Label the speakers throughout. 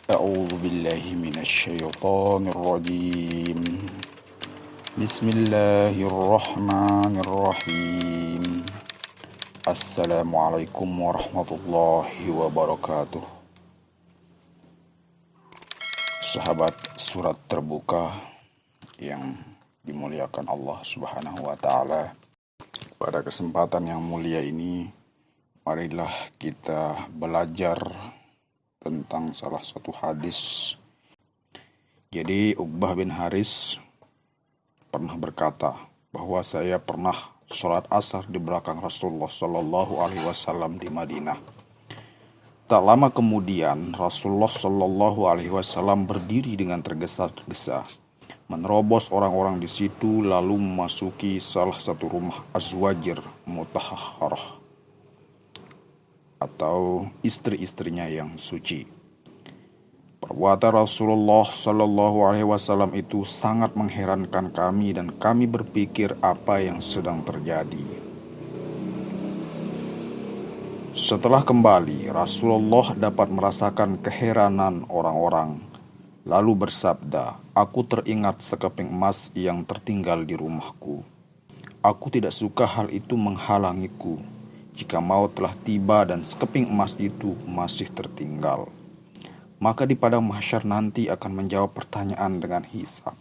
Speaker 1: أعوذ بالله من الشيطان الرجيم. بسم الله الرحمن الرحيم. Assalamualaikum warahmatullahi wabarakatuh. Sahabat surat terbuka yang dimuliakan Allah Subhanahu wa Ta'ala, pada kesempatan yang mulia ini, marilah kita belajar tentang salah satu hadis. Jadi Uqbah bin Haris pernah berkata bahwa saya pernah sholat asar di belakang Rasulullah Shallallahu Alaihi Wasallam di Madinah. Tak lama kemudian Rasulullah Shallallahu Alaihi Wasallam berdiri dengan tergesa-gesa, menerobos orang-orang di situ lalu memasuki salah satu rumah azwajir mutahharah atau istri-istrinya yang suci. Perbuatan Rasulullah Shallallahu Alaihi Wasallam itu sangat mengherankan kami dan kami berpikir apa yang sedang terjadi. Setelah kembali, Rasulullah dapat merasakan keheranan orang-orang, lalu bersabda, "Aku teringat sekeping emas yang tertinggal di rumahku. Aku tidak suka hal itu menghalangiku jika maut telah tiba dan sekeping emas itu masih tertinggal. Maka di padang mahsyar nanti akan menjawab pertanyaan dengan hisab.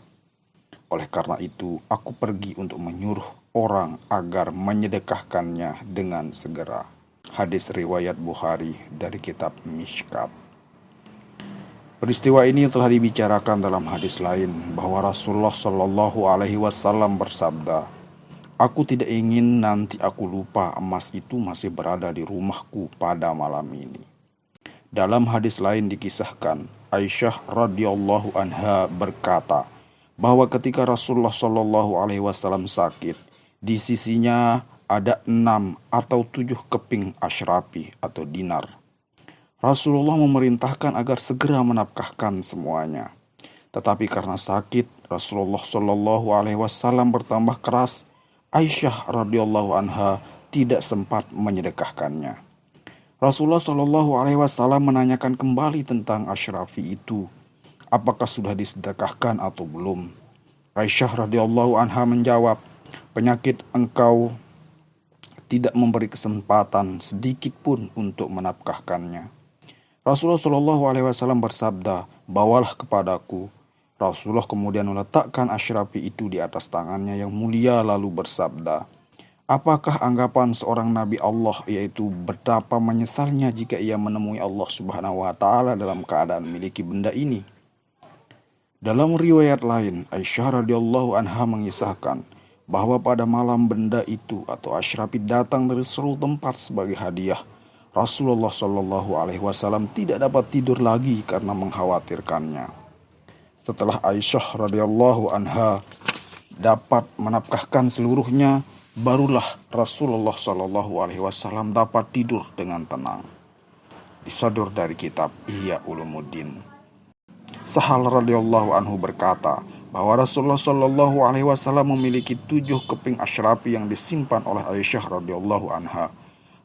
Speaker 1: Oleh karena itu, aku pergi untuk menyuruh orang agar menyedekahkannya dengan segera." Hadis riwayat Bukhari dari kitab Mishkat. Peristiwa ini telah dibicarakan dalam hadis lain bahwa Rasulullah Shallallahu Alaihi Wasallam bersabda, "Aku tidak ingin nanti aku lupa emas itu masih berada di rumahku pada malam ini." Dalam hadis lain dikisahkan, Aisyah radhiyallahu anha berkata bahwa ketika Rasulullah Shallallahu Alaihi Wasallam sakit, di sisinya ada 6 atau 7 keping asyrafi atau dinar. Rasulullah memerintahkan agar segera menafkahkan semuanya. Tetapi karena sakit, Rasulullah Shallallahu Alaihi Wasallam bertambah keras. Aisyah radhiyallahu anha tidak sempat menyedekahkannya. Rasulullah Shallallahu Alaihi Wasallam menanyakan kembali tentang asyrafi itu, apakah sudah disedekahkan atau belum. Aisyah radhiyallahu anha menjawab, "Penyakit engkau tidak memberi kesempatan sedikit pun untuk menafkahkannya." Rasulullah Shallallahu Alaihi Wasallam bersabda, "Bawalah kepadaku." Rasulullah kemudian meletakkan asyrafi itu di atas tangannya yang mulia lalu bersabda, "Apakah anggapan seorang Nabi Allah yaitu betapa menyesalnya jika ia menemui Allah Subhanahu wa Ta'ala dalam keadaan memiliki benda ini?" Dalam riwayat lain, Aisyah radhiyallahu anha mengisahkan bahwa pada malam benda itu atau asyrafi datang dari seluruh tempat sebagai hadiah. Rasulullah Shallallahu Alaihi Wasallam tidak dapat tidur lagi karena mengkhawatirkannya. Setelah Aisyah radhiyallahu anha dapat menafkahkan seluruhnya, barulah Rasulullah Shallallahu Alaihi Wasallam dapat tidur dengan tenang. Disadur dari kitab Ihya Ulumuddin. Sahal radhiyallahu anhu berkata bahwa Rasulullah Shallallahu Alaihi Wasallam memiliki 7 keping asyrafi yang disimpan oleh Aisyah radhiyallahu anha.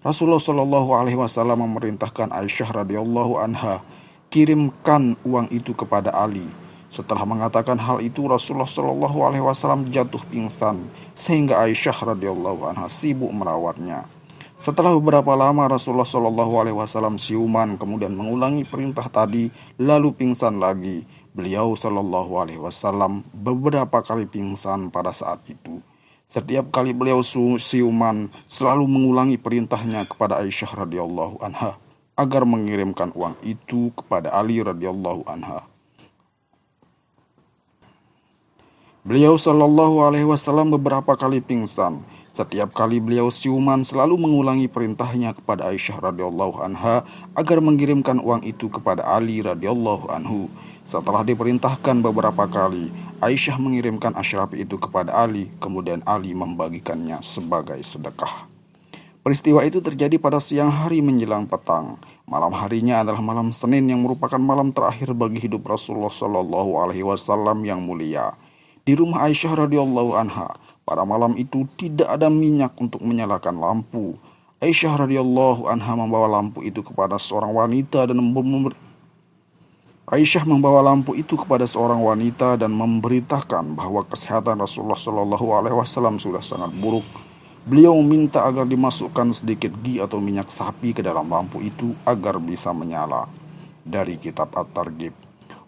Speaker 1: Rasulullah Shallallahu Alaihi Wasallam memerintahkan Aisyah radhiyallahu anha, "Kirimkan uang itu kepada Ali." Setelah mengatakan hal itu, Rasulullah Shallallahu Alaihi Wasallam jatuh pingsan sehingga Aisyah radhiyallahu anha sibuk merawatnya. Setelah beberapa lama Rasulullah Shallallahu Alaihi Wasallam siuman, kemudian mengulangi perintah tadi, lalu pingsan lagi. Beliau Shallallahu Alaihi Wasallam beberapa kali pingsan pada saat itu. Setiap kali beliau siuman, selalu mengulangi perintahnya kepada Aisyah radhiyallahu anha agar mengirimkan uang itu kepada Ali radhiyallahu anha. Beliau Shallallahu Alaihi Wasallam beberapa kali pingsan. Setiap kali beliau siuman selalu mengulangi perintahnya kepada Aisyah radhiyallahu anha agar mengirimkan uang itu kepada Ali radhiyallahu anhu. Setelah diperintahkan beberapa kali, Aisyah mengirimkan asyrafi itu kepada Ali, kemudian Ali membagikannya sebagai sedekah. Peristiwa itu terjadi pada siang hari menjelang petang. Malam harinya adalah malam Senin yang merupakan malam terakhir bagi hidup Rasulullah Shallallahu Alaihi Wasallam yang mulia. Di rumah Aisyah radhiyallahu anha, pada malam itu tidak ada minyak untuk menyalakan lampu. Aisyah radhiyallahu anha membawa lampu itu kepada seorang wanita dan Aisyah membawa lampu itu kepada seorang wanita dan memberitakan bahwa kesehatan Rasulullah Shallallahu Alaihi Wasallam sudah sangat buruk. Beliau meminta agar dimasukkan sedikit ghee atau minyak sapi ke dalam lampu itu agar bisa menyala. Dari kitab At-Targhib.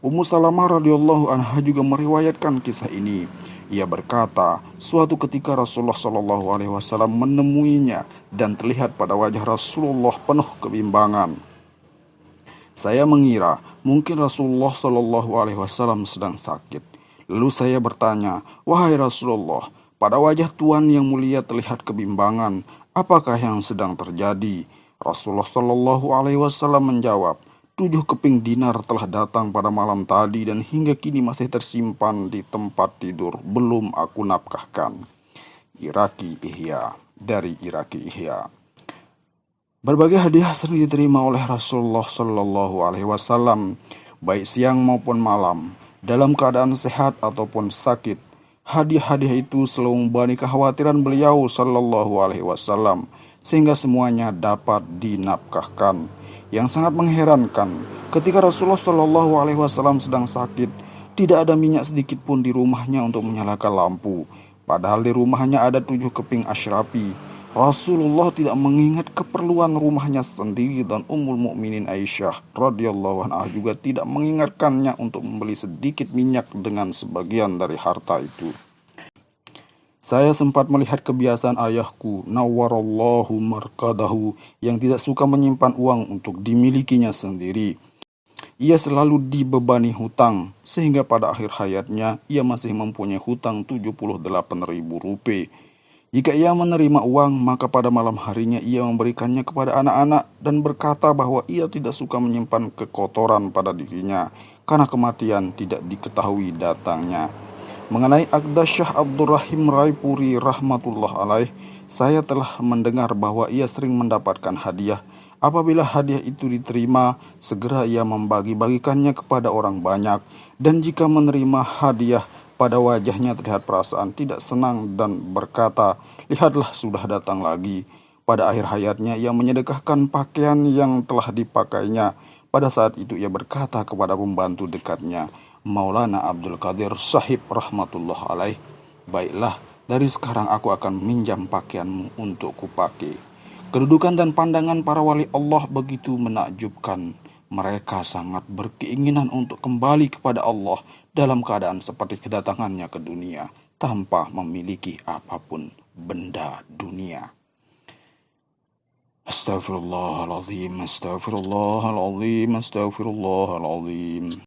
Speaker 1: Ummu Salamah radhiyallahu anha juga meriwayatkan kisah ini. Ia berkata, suatu ketika Rasulullah Shallallahu Alaihi Wasallam menemuinya dan terlihat pada wajah Rasulullah penuh kebimbangan. Saya mengira mungkin Rasulullah Shallallahu Alaihi Wasallam sedang sakit. Lalu saya bertanya, wahai Rasulullah, pada wajah Tuan yang mulia terlihat kebimbangan. Apakah yang sedang terjadi? Rasulullah Shallallahu Alaihi Wasallam menjawab, 7 keping dinar telah datang pada malam tadi dan hingga kini masih tersimpan di tempat tidur, belum aku nafkahkan. Iraqi Ihya. Dari Iraqi Ihya. Berbagai hadiah sering diterima oleh Rasulullah Shallallahu Alaihi Wasallam, baik siang maupun malam, dalam keadaan sehat ataupun sakit. Hadiah-hadiah itu selalu membani kekhawatiran beliau Shallallahu Alaihi Wasallam, sehingga semuanya dapat dinafkahkan. Yang sangat mengherankan, ketika Rasulullah Shallallahu Alaihi Wasallam sedang sakit, tidak ada minyak sedikit pun di rumahnya untuk menyalakan lampu. Padahal di rumahnya ada 7 keping asyrafi. Rasulullah tidak mengingat keperluan rumahnya sendiri dan Ummul Mukminin Aisyah radhiyallahu anha juga tidak mengingatkannya untuk membeli sedikit minyak dengan sebagian dari harta itu. Saya sempat melihat kebiasaan ayahku, nawwarallahu markadahu, yang tidak suka menyimpan uang untuk dimilikinya sendiri. Ia selalu dibebani hutang, sehingga pada akhir hayatnya ia masih mempunyai hutang 78.000 rupiah. Jika ia menerima uang, maka pada malam harinya ia memberikannya kepada anak-anak dan berkata bahwa ia tidak suka menyimpan kekotoran pada dirinya, karena kematian tidak diketahui datangnya. Mengenai Aqdah Syah Abdurrahim Raipuri rahmatullah alaih, saya telah mendengar bahwa ia sering mendapatkan hadiah. Apabila hadiah itu diterima, segera ia membagi-bagikannya kepada orang banyak. Dan jika menerima hadiah, pada wajahnya terlihat perasaan tidak senang dan berkata, lihatlah sudah datang lagi. Pada akhir hayatnya ia menyedekahkan pakaian yang telah dipakainya. Pada saat itu ia berkata kepada pembantu dekatnya, Maulana Abdul Qadir Sahib rahmatullah alaih, baiklah, dari sekarang aku akan meminjam pakaianmu untuk kupakai. Kedudukan dan pandangan para wali Allah begitu menakjubkan. Mereka sangat berkeinginan untuk kembali kepada Allah dalam keadaan seperti kedatangannya ke dunia tanpa memiliki apapun benda dunia. Astaghfirullahaladzim, astaghfirullahaladzim, astaghfirullahaladzim.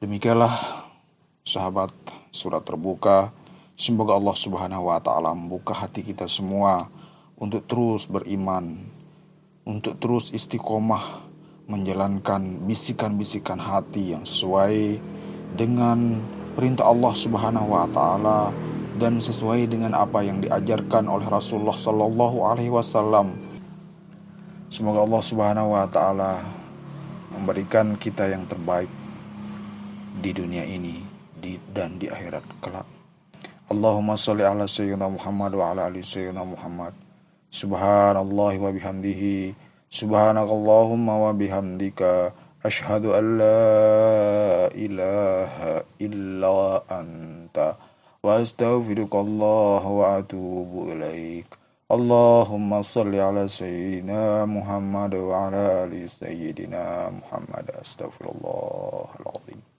Speaker 1: Demikianlah sahabat surat terbuka. Semoga Allah Subhanahu wa taala membuka hati kita semua untuk terus beriman, untuk terus istiqomah menjalankan bisikan-bisikan hati yang sesuai dengan perintah Allah Subhanahu wa taala dan sesuai dengan apa yang diajarkan oleh Rasulullah sallallahu alaihi wasallam. Semoga Allah Subhanahu wa taala memberikan kita yang terbaik di dunia ini dan di akhirat kelak. Allahumma sholli ala sayyidina Muhammad wa ala ali sayyidina Muhammad. Subhanallah wa bihamdihi, subhanakallahumma wa bihamdika, asyhadu an la ilaha illa anta, wa astaghfirukallah wa atubu ilaik. Allahumma salli ala sayyidina Muhammad wa ala ali sayyidina Muhammad. Astaghfirullahaladzim.